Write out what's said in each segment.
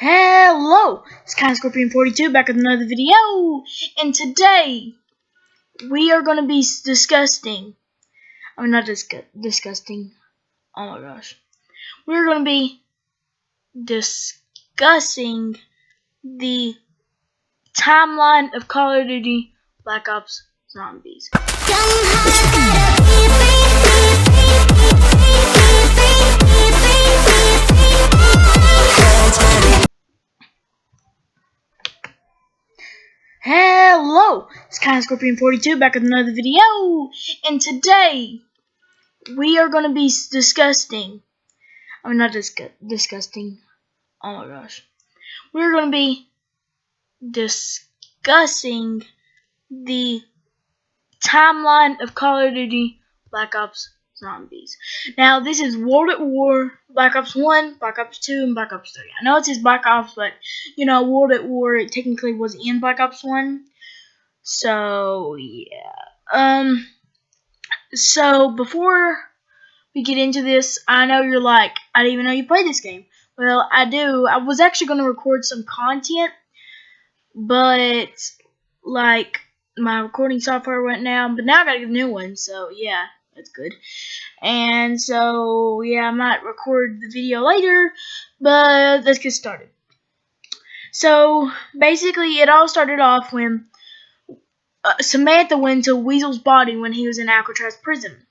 Hello, it's Scorpion42 back with another video, and today we are going to be discussing, oh my gosh, we're going to be discussing the timeline of Call of Duty Black Ops Zombies. Hello, it's Scorpion42 back with another video, and today we are going to be discussing, oh my gosh, we're going to be discussing the timeline of Call of Duty Black Ops Zombies. Now, this is World at War, Black Ops 1, Black Ops 2, and Black Ops 3. I know it says Black Ops, but, you know, World at War, it technically was in Black Ops 1. So, yeah. So, before we get into this, I know you're like, I didn't even know you played this game. Well, I do. I was actually going to record some content, but, like, my recording software went down, but now I gotta get a new one, so yeah, that's good. And so, yeah, I might record the video later, but let's get started. So, basically, it all started off when Samantha went to Weasel's body when he was in Alcatraz prison.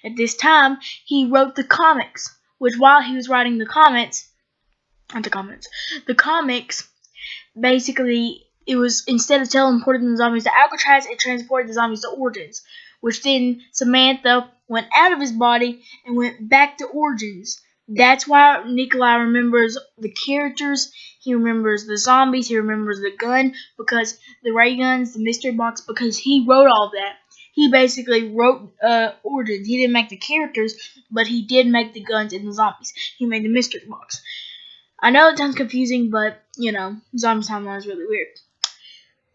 At this time, he wrote the comics, which while he was writing the comics, basically, it was, instead of teleporting the zombies to Alcatraz, it transported the zombies to Origins, which then Samantha went out of his body and went back to Origins. That's why Nikolai remembers the characters, he remembers the zombies, he remembers the gun, because the ray guns, the mystery box, because he wrote all that. He basically wrote Origins. He didn't make the characters, but he did make the guns and the zombies. He made the mystery box. I know it sounds confusing, but, you know, Zombies Timeline is really weird.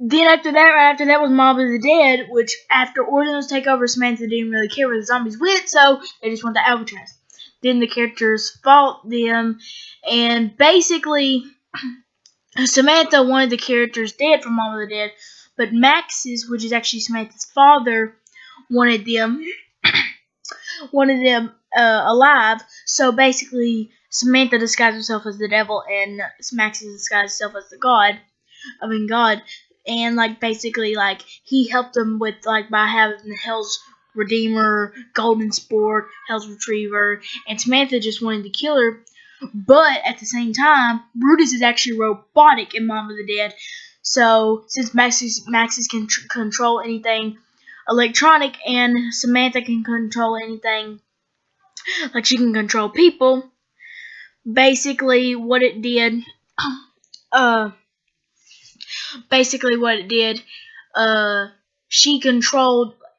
Then right after that was Mob of the Dead, which after Origins take over, Samantha didn't really care where the zombies went, so they just went to Alcatraz. Then the characters fought them, and basically, Samantha wanted the characters dead from Mob of the Dead, but Max's, which is actually Samantha's father, wanted them alive. So basically, Samantha disguised herself as the devil, and Max disguised himself as God. And basically, he helped them with by having Hell's Redeemer, Golden Sport, Hell's Retriever, and Samantha just wanted to kill her. But at the same time, Brutus is actually robotic in Mom of the Dead. So since Maxis can control anything electronic, and Samantha can control anything, like she can control people. Basically, what it did,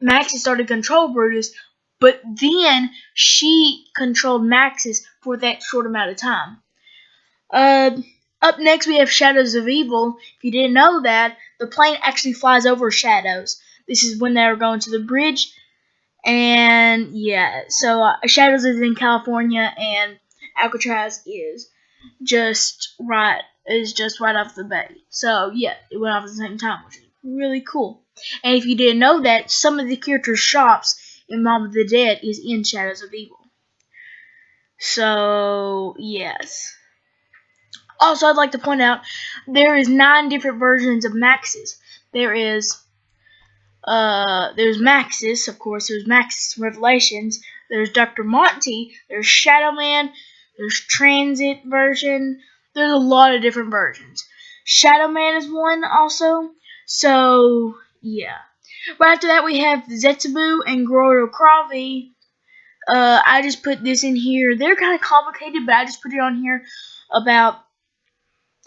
Maxis started to control Brutus, but then she controlled Maxis for that short amount of time. Up next, we have Shadows of Evil. If you didn't know that, the plane actually flies over Shadows. This is when they were going to the bridge. And yeah, so Shadows is in California, and Alcatraz is just right off the bay. So yeah, it went off at the same time, which is really cool. And if you didn't know that, some of the characters' shops in Mob of the Dead is in Shadows of Evil. So yes. Also, I'd like to point out there is 9 different versions of Maxis. There's Maxis, of course. There's Maxis Revelations. There's Dr. Monty. There's Shadow Man. There's Transit version. There's a lot of different versions. Shadow Man is one also. So yeah. Right after that, we have Zetsubu and Grotto Kravi. I just put this in here. They're kind of complicated, but I just put it on here about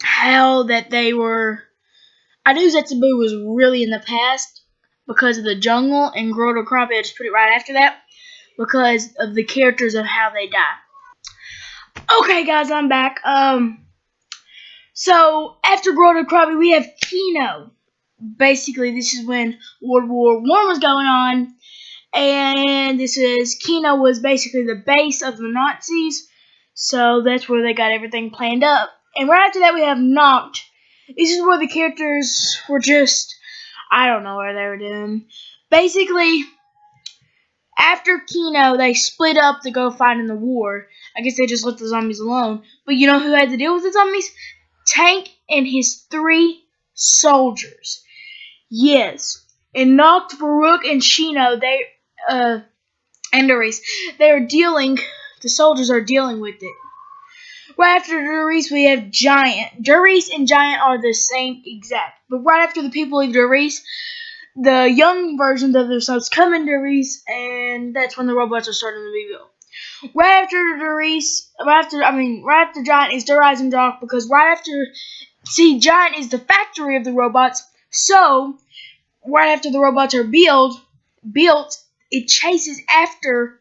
how that they were. I knew Zetsubu was really in the past because of the jungle, and Grotto Krabi, I just put it right after that because of the characters of how they die. Okay, guys, I'm back. So after Grotto Krabi, we have Kino. Basically, this is when World War I was going on, and Kino was basically the base of the Nazis. So that's where they got everything planned up. And right after that, we have Knocked. This is where the characters were just, I don't know what they were doing. Basically, after Kino, they split up to go fight in the war. I guess they just left the zombies alone. But you know who had to deal with the zombies? Tank and his 3 soldiers. Yes. And Knocked, Baruch, and Shino, and Darius, the soldiers are dealing with it. Right after Darius, we have Giant. Darius and Giant are the same exact. But right after the people leave Darius, the young versions of themselves come in Darius, and that's when the robots are starting to be built. Right after Giant is the Rising Rock, because Giant is the factory of the robots, so right after the robots are built, it chases after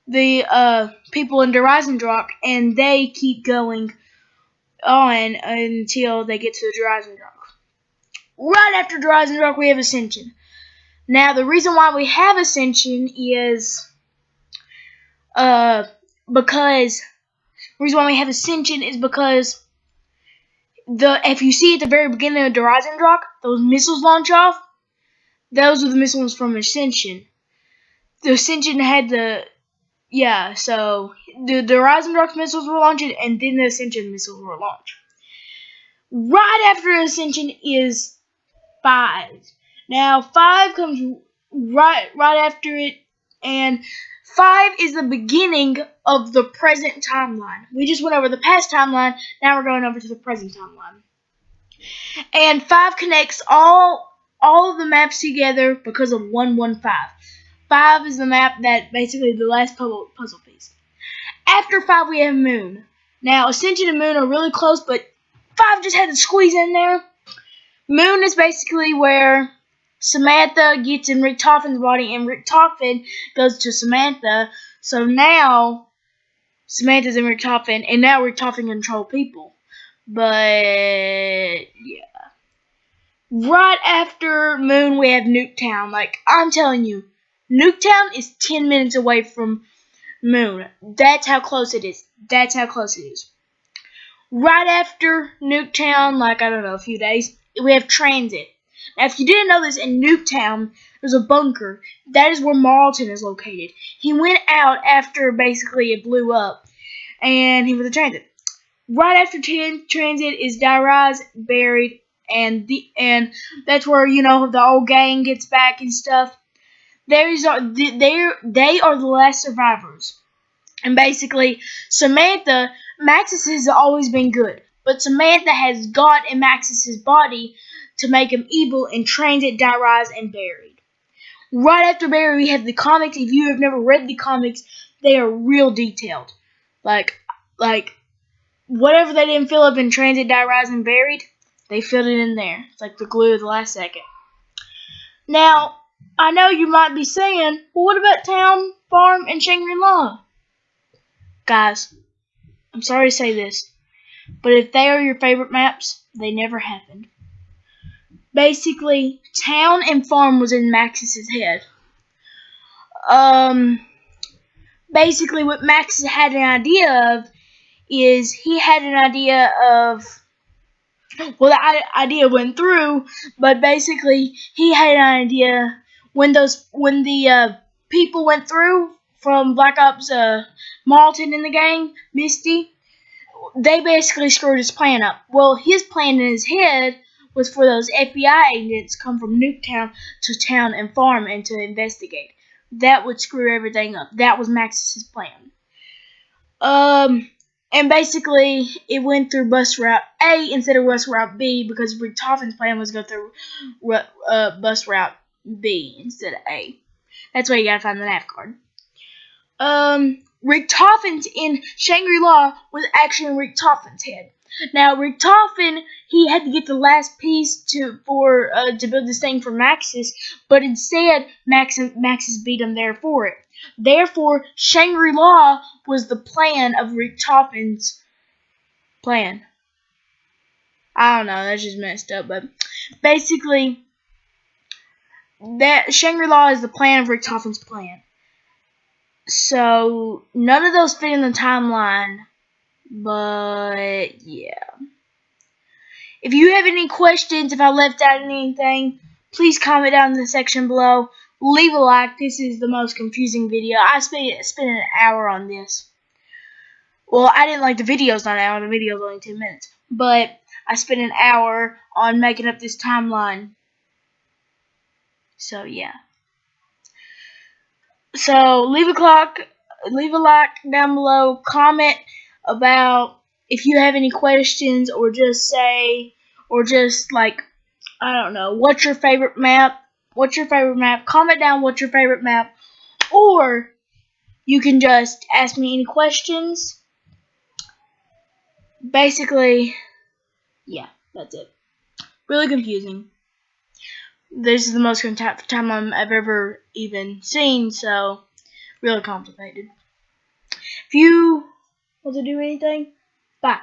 the people in the Rising Rock, and they keep going on until they get to the Rising Rock. Right after the Rising Rock, we have Ascension. Now, the reason why we have Ascension is because if you see at the very beginning of the Rising Rock, those missiles launch off. Those are the missiles from Ascension. The Ascension had so the Rising Rock missiles were launched, and then the Ascension missiles were launched. Right after Ascension is 5. Now 5 comes right after it, and 5 is the beginning of the present timeline. We just went over the past timeline, now we're going over to the present timeline. And 5 connects all of the maps together because of 115. 5 is the map that basically the last puzzle piece. After 5, we have Moon. Now, Ascension and Moon are really close, but 5 just had to squeeze in there. Moon is basically where Samantha gets in Richtofen's body, and Richtofen goes to Samantha. So now Samantha's in Richtofen, and now Richtofen control people. But yeah. Right after Moon, we have Nuketown. Like, I'm telling you, Nuketown is 10 minutes away from Moon. That's how close it is. Right after Nuketown, a few days, we have Transit. Now, if you didn't know this, in Nuketown, there's a bunker. That is where Marlton is located. He went out after basically it blew up, and he was a Transit. Right after Transit is Die-Rise, Buried, and that's where the old gang gets back and stuff. They are the last survivors, and basically Maxis has always been good, but Samantha has got in Maxis's body to make him evil, and Transit, Die-Rise, and Buried. Right after Buried, we have the comics. If you have never read the comics, they are real detailed, like whatever they didn't fill up in Transit, Die-Rise, and Buried, they filled it in there. It's like the glue of the last second. Now, I know you might be saying, well, what about Town, Farm, and Shangri-La? Guys, I'm sorry to say this, but if they are your favorite maps, they never happened. Basically, Town and Farm was in Max's head. Basically, what Max had an idea of is he had an idea of, well, the idea went through, but basically he had an idea when the people went through from Black Ops Marlton in the gang, Misty, they basically screwed his plan up. Well, his plan in his head was for those FBI agents come from Nuketown to Town and Farm and to investigate. That would screw everything up. That was Max's plan. And basically, it went through bus route A instead of bus route B because Richtofen's plan was to go through bus route B instead of A. That's why you gotta find the nav card. Richtofen's in Shangri-La was actually in Richtofen's head. Now, Richtofen, he had to get the last piece to build this thing for Maxis, but instead, Maxis beat him there for it. Therefore, Shangri-La was the plan of Richtofen's plan. I don't know, that's just messed up, but basically, that Shangri-La is the plan of Richtofen's plan. So, none of those fit in the timeline But yeah. If you have any questions, if I left out anything, please comment down in the section below. Leave a like. This is the most confusing video. I spent an hour on this. Well, I didn't like the video's not an hour. The video's only 10 minutes. But I spent an hour on making up this timeline. So yeah. So leave a like down below. Comment about if you have any questions, or just say, or just like, I don't know, what's your favorite map? What's your favorite map? Comment down what's your favorite map, or you can just ask me any questions. Basically, yeah, that's it. Really confusing. This is the most time I've ever even seen, so really complicated. If you want to do anything, bye.